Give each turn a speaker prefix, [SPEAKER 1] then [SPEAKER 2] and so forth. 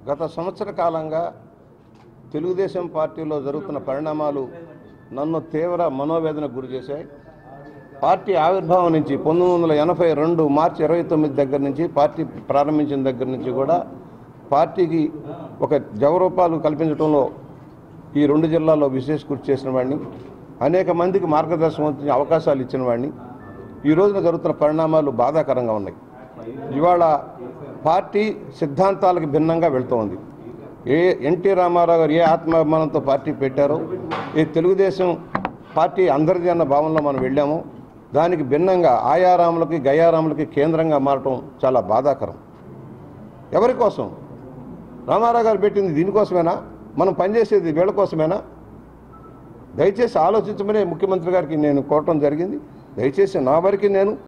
[SPEAKER 1] గత సంవత్సర కాలంగా తెలుగుదేశం పార్టీలో జరుగుతున్న పరిణామాలు నన్ను తీవ్ర మనోవేదనకు గురి చేశాయి. పార్టీ ఆవిర్భావం నుంచి 1982 మార్చి 29 దగ్గర నుంచి పార్టీ ప్రారంభించిన దగ్గర నుంచి కూడా పార్టీకి ఒక జవరూపాలు కల్పించడంలో ఈ 2 జిల్లాల్లో విశేష కృషి చేసిన వాడిని, అనేక మందికి మార్గదర్శనం అవకాశాలు ఇచ్చిన వాడిని. ఈ రోజున జరుగుతున్న పరిణామాలు బాధాకరంగా ఉన్నాయి. ఇవాళ పార్టీ సిద్ధాంతాలకు భిన్నంగా వెళ్తోంది. ఎన్టీ రామారావు గారు ఏ ఆత్మాభిమానంతో పార్టీ పెట్టారో, ఈ తెలుగుదేశం పార్టీ అందరిది అన్న భావనలో మనం వెళ్ళాము. దానికి భిన్నంగా ఆయారాములకి గయారాములకి కేంద్రంగా మారటం చాలా బాధాకరం. ఎవరి కోసం? రామారావు గారు పెట్టింది దీనికోసమేనా? మనం పనిచేసేది వీళ్ళ కోసమేనా? దయచేసి ఆలోచించమని ముఖ్యమంత్రి గారికి నేను కోరటం జరిగింది. దయచేసి నా వరకు నేను